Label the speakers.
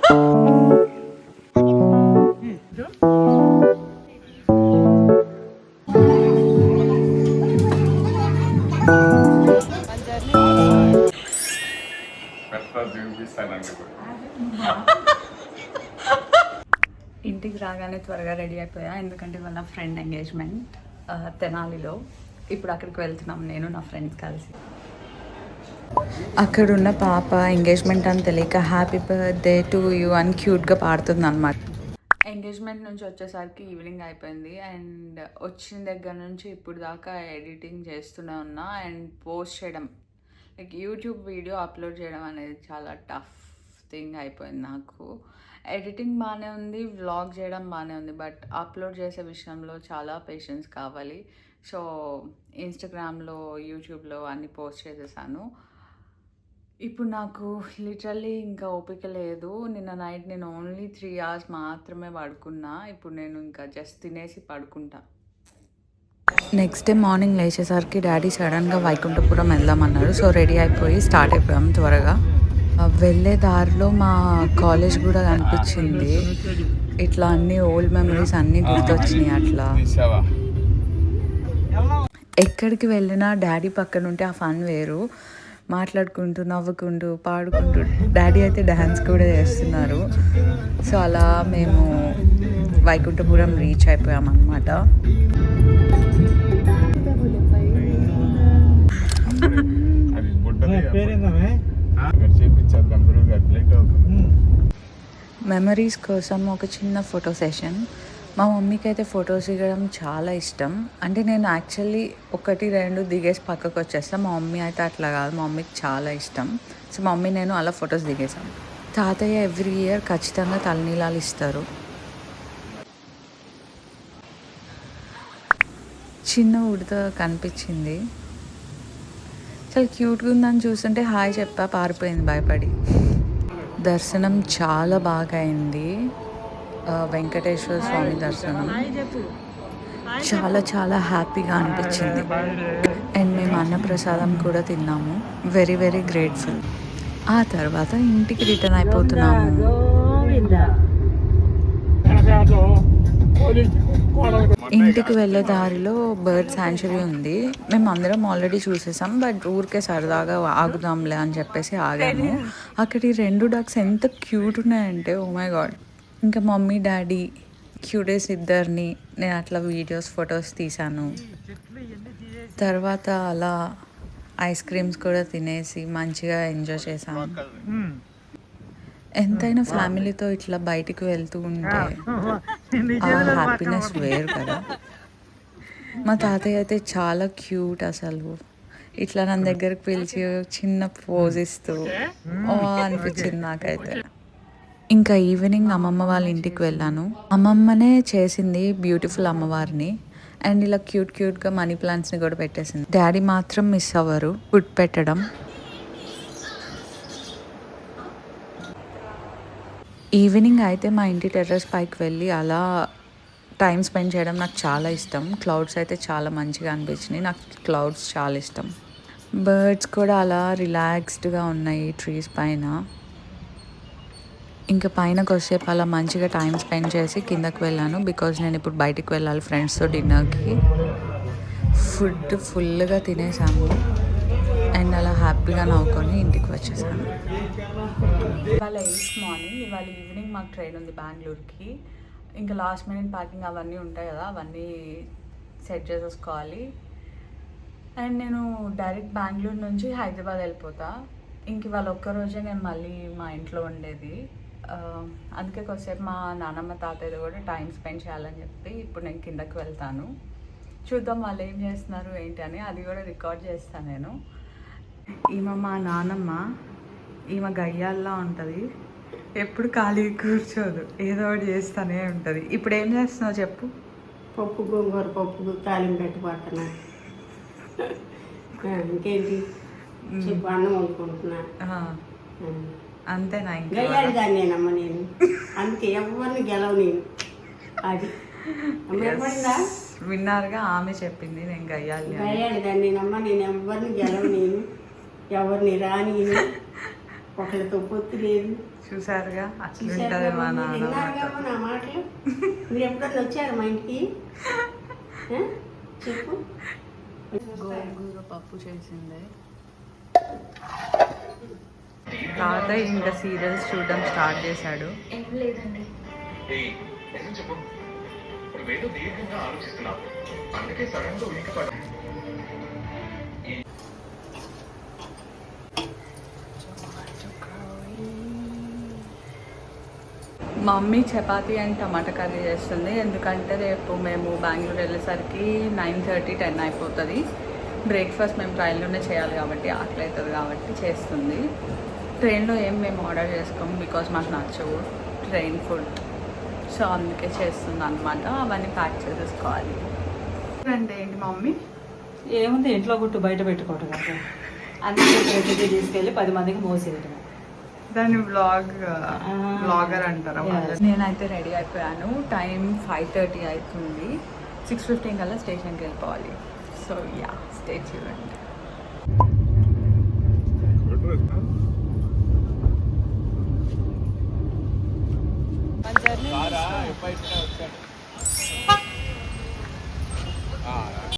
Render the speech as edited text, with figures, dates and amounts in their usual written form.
Speaker 1: ఇంటికి రాగానే త్వరగా రెడీ అయిపోయా, ఎందుకంటే వాళ్ళ ఫ్రెండ్ ఎంగేజ్మెంట్ తెనాలిలో. ఇప్పుడు అక్కడికి వెళ్తున్నాం నేను నా ఫ్రెండ్స్ కలిసి. అక్కడున్న పాప ఎంగేజ్మెంట్ అని తెలియక హ్యాపీ బర్త్డే టు యూ అని క్యూట్గా పాడుతుంది అనమాట. ఎంగేజ్మెంట్ నుంచి వచ్చేసరికి ఈవినింగ్ అయిపోయింది అండ్ వచ్చిన దగ్గర నుంచి ఇప్పుడు దాకా ఎడిటింగ్ చేస్తూనే ఉన్నా అండ్ పోస్ట్ చేయడం, లైక్ యూట్యూబ్ వీడియో అప్లోడ్ చేయడం అనేది చాలా టఫ్ థింగ్ అయిపోయింది నాకు. ఎడిటింగ్ బాగానే ఉంది, వ్లాగ్ చేయడం బాగానే ఉంది, బట్ అప్లోడ్ చేసే విషయంలో చాలా పేషెన్స్ కావాలి. సో ఇన్స్టాగ్రామ్లో, యూట్యూబ్లో అన్నీ పోస్ట్ చేసేసాను. ఇప్పుడు నాకు లిటరల్లీ ఇంకా ఓపిక లేదు. నిన్న నైట్ నేను ఓన్లీ 3 hours మాత్రమే పడుకున్నా. ఇప్పుడు నేను ఇంకా జస్ట్ తినేసి పడుకుంటా. నెక్స్ట్ డే మార్నింగ్ లేచేసరికి డాడీ సడన్గా వైకుంఠపురం వెళ్దామన్నారు. సో రెడీ అయిపోయి స్టార్ట్ అయిపోయాం త్వరగా. వెళ్ళే దారిలో మా కాలేజ్ కూడా కనిపించింది. ఇట్లా అన్ని ఓల్డ్ మెమరీస్ అన్నీ గుర్తొచ్చినాయి. అట్లా ఎక్కడికి వెళ్ళినా డాడీ పక్కన ఉంటే ఆ ఫన్ వేరు. మాట్లాడుకుంటూ, నవ్వుకుంటూ, పాడుకుంటూ, డాడీ అయితే డ్యాన్స్ కూడా చేస్తున్నారు. సో అలా మేము వైకుంఠపురం రీచ్ అయిపోయామన్నమాట. మెమరీస్ కోసం ఒక చిన్న ఫోటో సెషన్. మా మమ్మీకి అయితే ఫొటోస్ దిగడం చాలా ఇష్టం. అంటే నేను యాక్చువల్లీ 1-2 దిగేసి పక్కకు వచ్చేస్తాను. మా మమ్మీ అయితే అట్లా కాదు, మా మమ్మీకి చాలా ఇష్టం. సో మా మమ్మీ నేను అలా ఫొటోస్ దిగేసాం. తాతయ్య ఎవ్రీ ఇయర్ ఖచ్చితంగా తలనీలాలు ఇస్తారు. చిన్న ఉడత కనిపించింది, చాలా క్యూట్గా ఉందని చూస్తుంటే హాయ్ చెప్పా, పారిపోయింది భయపడి. దర్శనం చాలా బాగా అయింది. వెంకటేశ్వర స్వామి దర్శనం చాలా చాలా హ్యాపీగా అనిపించింది. అండ్ మేము అన్నప్రసాదం కూడా తిన్నాము. Very very grateful. ఆ తర్వాత ఇంటికి రిటర్న్ అయిపోతున్నాము. ఇంటికి వెళ్ళే దారిలో బర్డ్ శాంచురీ ఉంది. మేము అందరం ఆల్రెడీ చూసేసాం, బట్ ఊరికే సరదాగా ఆగుదాంలే అని చెప్పేసి ఆగాము. అక్కడి 2 డక్స్ ఎంత క్యూట్ ఉన్నాయంటే, ఓ మై గాడ్. ఇంకా మమ్మీ డాడీ క్యూడేస్ ఇద్దరిని నేను అట్లా వీడియోస్, ఫొటోస్ తీసాను. తర్వాత అలా ఐస్ క్రీమ్స్ కూడా తినేసి మంచిగా ఎంజాయ్ చేసాము. ఎంతైనా ఫ్యామిలీతో ఇట్లా బయటికి వెళ్తూ ఉంటే ఆ హ్యాపీనెస్ వేరు కదా. మా తాతయ్య అయితే చాలా క్యూట్ అసలు. ఇట్లా నా దగ్గరకు పిలిచి చిన్న పోజ్ ఇస్తూ అనిపించింది నాకైతే. ఇంకా ఈవినింగ్ అమ్మమ్మ వాళ్ళ ఇంటికి వెళ్ళాను. అమ్మమ్మనే చేసింది బ్యూటిఫుల్ అమ్మవారిని. అండ్ ఇలా క్యూట్గా మనీ ప్లాంట్స్ని కూడా పెట్టేసింది. డాడీ మాత్రం మిస్ అవ్వరు ఫుడ్ పెట్టడం. ఈవినింగ్ అయితే మా ఇంటి టెర్రస్ పైకి వెళ్ళి అలా టైం స్పెండ్ చేయడం నాకు చాలా ఇష్టం. క్లౌడ్స్ అయితే చాలా మంచిగా అనిపించినాయి. నాకు క్లౌడ్స్ చాలా ఇష్టం. బర్డ్స్ కూడా అలా రిలాక్స్డ్గా ఉన్నాయి ట్రీస్ పైన. ఇంకా పైన కొద్దిసేపు అలా మంచిగా టైం స్పెండ్ చేసి కిందకి వెళ్ళాను. బికాజ్ నేను ఇప్పుడు బయటికి వెళ్ళాలి ఫ్రెండ్స్తో డిన్నర్కి. ఫుడ్ ఫుల్గా తినేసాము అండ్ అలా హ్యాపీగా నవ్వుకొని ఇంటికి వచ్చేసాను. ఇవాళ 8th మార్నింగ్, ఇవాళ ఈవినింగ్ మాకు ట్రైన్ ఉంది బెంగళూరుకి. ఇంకా లాస్ట్ మినిట్ ప్యాకింగ్ అవన్నీ ఉంటాయి కదా, అవన్నీ సెట్ చేసేసుకోవాలి. అండ్ నేను డైరెక్ట్ బెంగళూరు నుంచి హైదరాబాద్ వెళ్ళిపోతా. ఇంక ఇవాళ ఒక్కరోజే నేను మళ్ళీ మా ఇంట్లో ఉండేది. అందుకే కొద్దిసేపు మా నాన్నమ్మ తాతయ్యతో కూడా టైం స్పెండ్ చేయాలని చెప్పి ఇప్పుడు నేను కిందకి వెళ్తాను. చూద్దాం వాళ్ళు ఏం చేస్తున్నారు ఏంటి అని, అది కూడా రికార్డ్ చేస్తాను నేను. ఈమె మా నాన్నమ్మ, ఈమె గయ్యాల్లా ఉంటుంది, ఎప్పుడు ఖాళీ కూర్చోదు, ఏదో ఒకటి చేస్తూనే ఉంటుంది. ఇప్పుడు ఏం చేస్తున్నావు చెప్పు?
Speaker 2: పప్పు, గోంగూర పప్పు తాలింపు పెట్టిపోతున్నా. ఇంకేంటి చెప్పు, అన్నం వండుకుంటున్నా.
Speaker 1: అంతేనా? ఇంకా
Speaker 2: గయ్యాలి దాన్ని నేనమ్మ నేను, అందుకే ఎవరిని గెలవు నేను. అది
Speaker 1: విన్నారుగా, ఆమె చెప్పింది నేను గయ్యాలి
Speaker 2: దాన్ని నేనమ్మ, నేను ఎవరిని గెలవు నేను, ఎవరిని రాని. ఒకరితో పొత్తు లేదు.
Speaker 1: చూసారుగా
Speaker 2: చూశారు
Speaker 1: అట్లుంటది
Speaker 2: కదా,
Speaker 1: మా
Speaker 2: మీరు
Speaker 1: నాన్న
Speaker 2: విన్నారుగా నా మాటలు. మీరు ఎప్పుడన్నా వచ్చారు మా ఇంటికి? ఆ? చెప్పు.
Speaker 1: గోంగూర పప్పు చేసిందే. తాత ఇంకా సీరియల్స్ చూడడం స్టార్ట్ చేశాడు.
Speaker 3: ఏం లేదండి.
Speaker 1: Mummy chapati and tomato curry చేస్తుంది, ఎందుకంటే రేపు మేము బెంగళూరు వెళ్ళేసరికి 9:30, 10 అయిపోతుంది. బ్రేక్ఫాస్ట్ మేము ట్రైన్లోనే చేయాలి కాబట్టి ఆకలి అవుతుంది కాబట్టి చేస్తుంది. ట్రైన్లో ఏం మేము ఆర్డర్ చేసుకోము, బికాజ్ మాకు నచ్చవు ట్రైన్ ఫుడ్. సో అందుకే చేస్తుంది అనమాట. అవన్నీ ప్యాక్ చేసేసుకోవాలి. అంటే ఏంటి మమ్మీ?
Speaker 4: ఏముంది, ఇంట్లో గుట్టు బయట పెట్టుకోవటం కదా. అందుకే బయటకి తీసుకెళ్ళి 10 మందికి మోసేయటం.
Speaker 1: దాన్ని బ్లాగర్ అంటారా?
Speaker 4: Yes.
Speaker 1: నేనైతే రెడీ అయిపోయాను. టైం 5:30 అవుతుంది. 6:15 కల్లా స్టేషన్కి వెళ్ళిపోవాలి. So yeah, stay tuned.
Speaker 4: మన జర్నీ